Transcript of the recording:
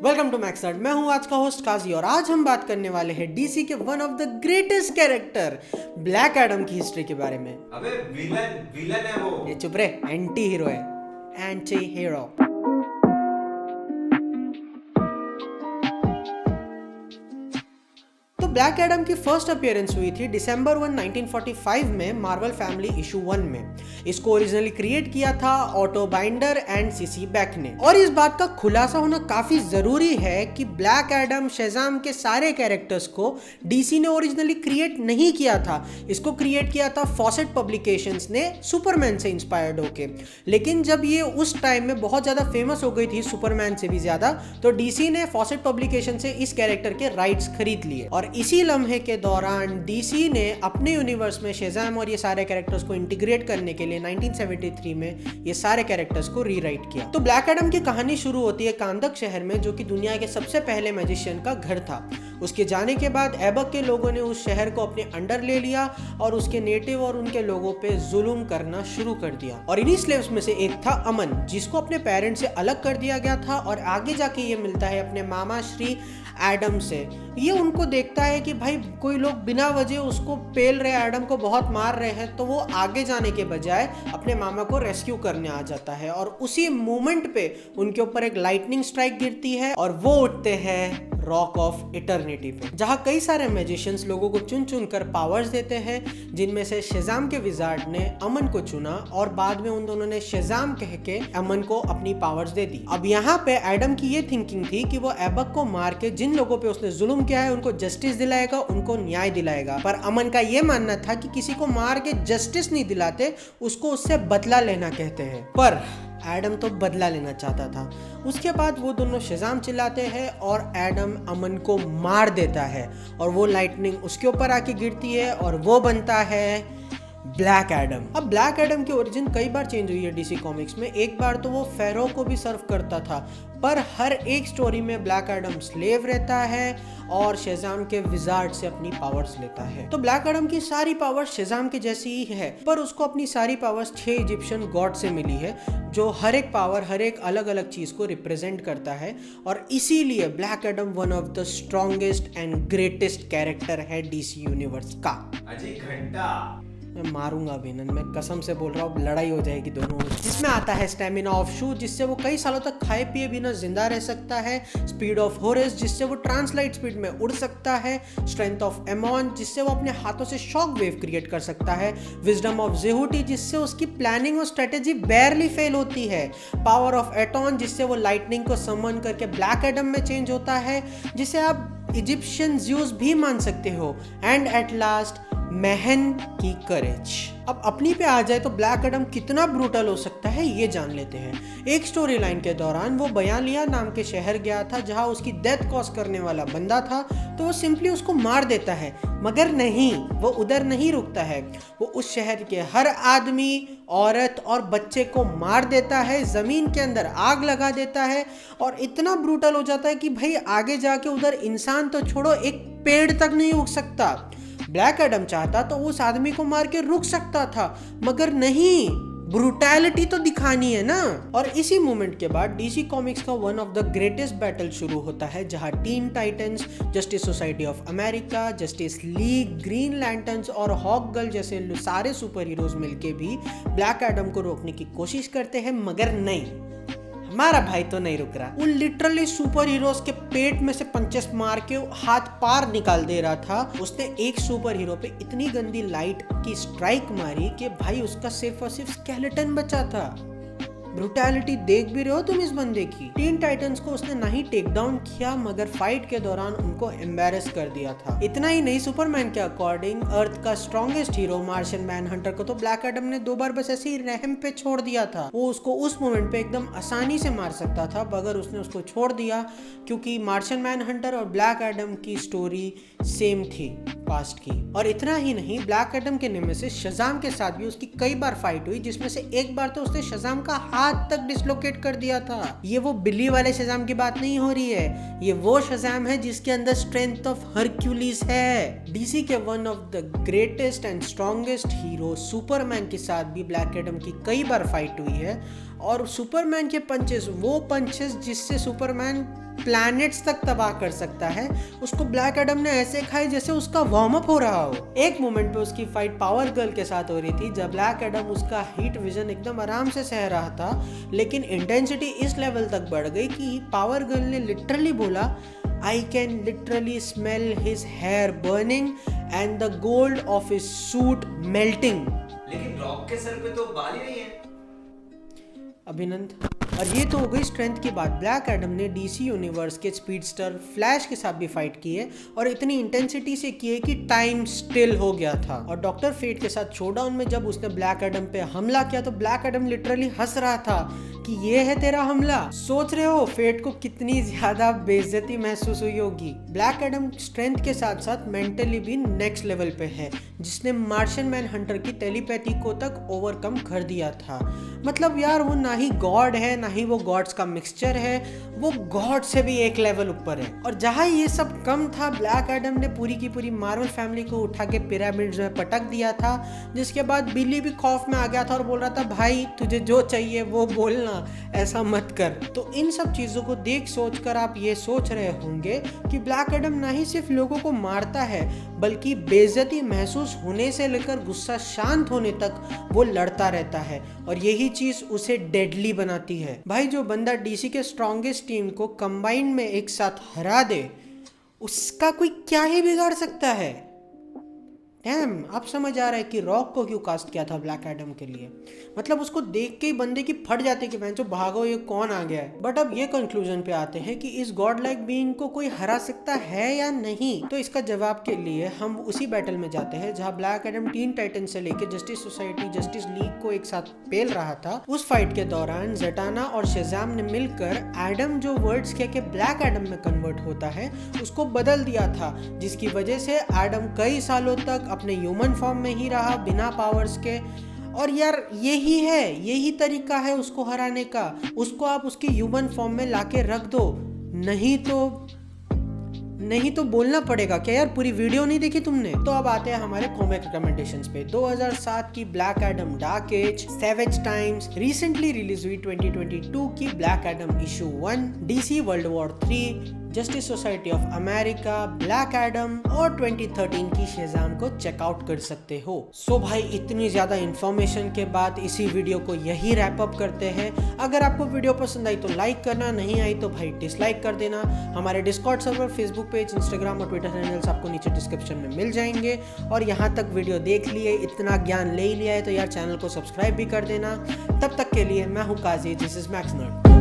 Welcome to मैक्सनट। मैं हूं आज का होस्ट काजी और आज हम बात करने वाले हैं डीसी के one of the greatest character black Adam की हिस्ट्री के बारे में। अबे विलन विलन है वो। ये चुप रे, एंटी हीरो है, एंटी हीरो। तो ब्लैक एडम की फर्स्ट अपीयरेंस हुई थी दिसंबर 1, 1945 में मार्वल फैमिली इशू 1 में। इसको ओरिजिनली क्रिएट किया था auto binder and CC back ने। और इस बात का खुलासा होना काफी जरूरी है कि ब्लैक एडम, शेज़ाम के सारे कैरेक्टर्स को डीसी ने ओरिजिनली क्रिएट नहीं किया था। इसको क्रिएट किया था फॉसेट पब्लिकेशंस ने सुपरमैन से इंस्पायर्ड होके। लेकिन जब ये उस टाइम में बहुत ज्यादा फेमस हो गई थी, सुपरमैन से भी ज्यादा, तो डीसी ने फॉसेट पब्लिकेशन से इस कैरेक्टर के राइट्स खरीद लिए। और इसी लम्हे के दौरान डीसी ने अपने यूनिवर्स में शेज़ाम और ये सारे कैरेक्टर्स को इंटीग्रेट करने के लिए 1973 में ये सारे कैरेक्टर्स को रीराइट किया। तो ब्लैक एडम की कहानी शुरू होती है कांदक शहर में, जो कि दुनिया के सबसे पहले मैजिशियन का घर था। उसके जाने के बाद ऐबक के लोगों ने उस शहर को अपने अंडर ले लिया और उसके नेटिव और उनके लोगों पे जुल्म करना शुरू कर दिया। और इन्हीं स्लेव्स में से एक था अमन, जिसको अपने पेरेंट्स से अलग कर दिया गया था। और आगे जाके ये मिलता है अपने मामा श्री एडम से। ये उनको देखता है कि भाई कोई लोग बिना वजह उसको पेल रहे, एडम को बहुत मार रहे हैं, तो वो आगे जाने के बजाय अपने मामा को रेस्क्यू करने आ जाता है। और उसी मोमेंट पे उनके ऊपर एक लाइटनिंग स्ट्राइक गिरती है और वो उठते हैं रॉक ऑफ इटर्निटी पे, जहां कई सारे मैजिशियंस लोगों को चुन चुन कर पावर्स देते हैं, जिनमें से शेज़ाम के विजार्ड ने अमन को चुना और बाद में उन दोनों ने शेज़ाम कह के अमन को अपनी पावर्स दे दी। अब यहाँ पे एडम की ये थिंकिंग थी कि वो ऐबक को मार के जिन लोगों पे उसने जुल्म किया है उनको जस्टिस दिलाएगा, उनको न्याय दिलाएगा। पर अमन का ये मानना था कि किसी को मार के जस्टिस नहीं दिलाते, उसको उससे बदला लेना कहते हैं। पर एडम तो बदला लेना चाहता था। उसके बाद वो दोनों शेज़ाम चिल्लाते हैं और एडम अमन को मार देता है और वो लाइटनिंग उसके ऊपर आके गिरती है और वो बनता है ब्लैक एडम। अब ब्लैक एडम की ओरिजिन कई बार चेंज हुई है डीसी कॉमिक्स में। एक बार तो वो फेरो को भी सर्व करता था, पर हर एक स्टोरी में ब्लैक एडम स्लेव रहता है और शेज़ाम के विजार्ड से अपनी पावर्स लेता है। तो ब्लैक एडम की सारी पावर्स शेज़ाम की जैसी ही है, पर उसको अपनी सारी पावर्स 6 इजिप्शियन गॉड से मिली है, जो हर एक पावर हर एक अलग अलग चीज को रिप्रेजेंट करता है। और इसीलिए black Adam one of the strongest and greatest character है डीसी यूनिवर्स का। अजी घंटा मैं मारूंगा विनन, मैं कसम से बोल रहा हूँ, लड़ाई हो जाएगी दोनों में। जिसमें आता है स्टेमिना ऑफ शू, जिससे वो कई सालों तक खाए पिए बिना जिंदा रह सकता है। स्पीड ऑफ होरेस, जिससे वो ट्रांसलाइट स्पीड में उड़ सकता है। स्ट्रेंथ ऑफ एमॉन, जिससे वो अपने हाथों से शॉक वेव क्रिएट कर सकता है। विजडम ऑफ जेहूटी, जिससे उसकी प्लानिंग और स्ट्रेटेजी बेयरली फेल होती है। पावर ऑफ एटॉन, जिससे वो लाइटनिंग को समन करके ब्लैक एडम में चेंज होता है, जिसे आप इजिप्शियन ज़्यूस भी मान सकते हो। एंड एट लास्ट महन की करेज। अब अपनी पे आ जाए तो ब्लैक एडम कितना ब्रूटल हो सकता है ये जान लेते हैं। एक स्टोरी लाइन के दौरान वो बयालिया नाम के शहर गया था, जहां उसकी डेथ कॉज करने वाला बंदा था, तो वो सिंपली उसको मार देता है। मगर नहीं, वो उधर नहीं रुकता है। वो उस शहर के हर आदमी, औरत और बच्चे को मार देता है, जमीन के अंदर आग लगा देता है और इतना ब्रूटल हो जाता है कि भाई आगे जाके उधर इंसान तो छोड़ो, एक पेड़ तक नहीं उग सकता। ब्लैक एडम चाहता तो उस आदमी को मार के रुक सकता था, मगर नहीं, ब्रूटैलिटी तो दिखानी है ना। और इसी मोमेंट के बाद डीसी कॉमिक्स का one of the greatest battle शुरू होता है, जहां Teen Titans, justice Society of America, justice league, green lanterns और हॉक गर्ल जैसे सारे सुपर हीरोज मिलके भी ब्लैक एडम को रोकने की कोशिश करते हैं, मगर नहीं, हमारा भाई तो नहीं रुक रहा। वो लिटरली सुपर हीरोज के पेट में से पंचेस मार के हाथ पार निकाल दे रहा था। उसने एक सुपर हीरो पे इतनी गंदी लाइट की स्ट्राइक मारी कि भाई उसका सिर्फ और सिर्फ स्केलेटन बचा था। ब्रूटैलिटी देख भी रहे हो तुम इस बंदे की। टीन टाइटंस को उसने ना ही टेक डाउन किया, मगर फाइट के दौरान उनको एम्बैरेस कर दिया था। इतना ही नहीं, सुपरमैन के अकॉर्डिंग अर्थ का स्ट्रॉन्गेस्ट हीरो मार्शियन मैनहंटर को तो ब्लैक एडम ने 2 बार बस ऐसे ही रहम पे छोड़ दिया था। वो उसको उस मोमेंट पे एकदम आसानी से मार सकता था, मगर उसने उसको छोड़ दिया, क्योंकि मार्शियन मैनहंटर और ब्लैक एडम की स्टोरी सेम थी पास्ट की। और इतना ही नहीं, ब्लैक एडम के नेमेसिस शेज़ाम के साथ भी उसकी कई बार फाइट हुई, जिसमें से एक बार तो उसने शेज़ाम का हाथ तक डिसलोकेट कर दिया था। ये वो बिल्ली वाले शेज़ाम की बात नहीं हो रही है, ये वो शेज़ाम है जिसके अंदर स्ट्रेंथ ऑफ हरक्यूलिस है। डीसी के one of the greatest and strongest hero Superman के साथ भी ब्लैक एडम की कई बार फाइट हुई है। और सुपरमैन के पंचेस, वो पंचेस जिससे सुपरमैन प्लैनेट्स तक तबाह कर सकता है, उसको ब्लैक एडम ने ऐसे खाई जैसे उसका वार्म अप हो रहा हो। एक मोमेंट पे उसकी फाइट पावर गर्ल के साथ हो रही थी जब ब्लैक एडम उसका हीट विजन एकदम आराम से सह रहा था, लेकिन इंटेंसिटी इस लेवल तक बढ़ गई कि पावर गर्ल ने लिटरली बोला, I can literally smell his hair burning and the gold of his suit melting. लेकिन रॉक के सर पे तो बाल ही नहीं है। अभिनंद, और ये तो हो गई स्ट्रेंथ की बात। ब्लैक एडम ने डीसी यूनिवर्स के स्पीडस्टर फ्लैश के साथ भी फाइट की है और इतनी इंटेंसिटी से की है कि टाइम स्टिल हो गया था। और डॉक्टर फेट के साथ शोडाउन में जब उसने ब्लैक एडम पे हमला किया तो ब्लैक एडम लिटरली हंस रहा था कि ये है तेरा हमला। सोच रहे हो फेट को कितनी ज्यादा बेइज्जती महसूस हुई होगी। ब्लैक एडम स्ट्रेंथ के साथ साथ मेंटली भी नेक्स्ट लेवल पे है, जिसने मार्शियन मैन हंटर की टेलीपैथी को तक ओवरकम कर दिया था। मतलब यार वो ना ही गॉड है ना ही वो गॉड्स का मिक्सचर है, वो गॉड से भी एक लेवल ऊपर है। और जहाँ ये सब कम था, ब्लैक एडम ने पूरी की पूरी मार्वल फैमिली को उठा के पिरामिड्स में पटक दिया था, जिसके बाद बिली भी खौफ में आ गया था और बोल रहा था भाई तुझे जो चाहिए वो बोलना, ऐसा मत कर। तो इन सब चीजों को देख सोच कर आप ये सोच रहे होंगे कि ब्लैक एडम ना ही सिर्फ लोगों को मारता है बल्कि बेइज्जती महसूस होने से लेकर गुस्सा शांत होने तक वो लड़ता रहता है, और यही चीज उसे डेडली बनाती है। भाई जो बंदा डीसी के स्ट्रॉन्गेस्ट टीम को कंबाइंड में एक साथ हरा दे, उसका कोई क्या ही बिगाड़ सकता है। डैम, अब समझ आ रहा है कि रॉक को क्यों कास्ट किया था ब्लैक एडम के लिए। मतलब उसको देख के ही बंदे की फट जाती कि भैंचो भागो ये कौन आ गया है। बट अब ये कंक्लूजन पे आते हैं कि इस गॉड लाइक बीइंग को कोई हरा सकता है या नहीं। तो इसका जवाब के लिए हम उसी बैटल में जाते हैं जहां ब्लैक एडम टीन टाइटन से लेके जस्टिस सोसाइटी जस्टिस लीग को एक साथ पेल रहा था। उस फाइट के दौरान ज़ेटाना और शेज़ाम ने मिलकर एडम जो वर्ड्स कह के ब्लैक एडम में कन्वर्ट होता है उसको बदल दिया था, जिसकी वजह से एडम कई सालों तक अपने ह्यूमन फॉर्म में ही रहा बिना पावर्स के। और यार यही तरीका है उसको हराने का। उसको आप उसकी ह्यूमन फॉर्म में लाके रख दो, नहीं तो बोलना पड़ेगा क्या यार, पूरी वीडियो नहीं देखी तुमने। तो अब आते हैं हमारे कॉमिक रिकमेंडेशंस पे। 2007 की Black Adam Dark Age, Savage Times, recently release हुई 2022 की Black Adam issue 1, DC World War 3, Justice Society of America, Black Adam और 2013 की शेज़ाम को चेकआउट कर सकते हो। सो भाई इतनी ज्यादा इंफॉर्मेशन के बाद इसी वीडियो को यही रैप अप करते हैं। अगर आपको वीडियो पसंद आई तो लाइक करना, नहीं आई तो भाई डिसलाइक कर देना। हमारे Discord server, Facebook page, Instagram और ट्विटर हैंडल्स आपको नीचे डिस्क्रिप्शन में मिल जाएंगे। और यहाँ तक वीडियो देख लिए, इतना ज्ञान ले लिया है तो यार चैनल को सब्सक्राइब भी कर देना। तब तक के लिए मैं हूँ काजी, दिस इज मैक्स नर्ड।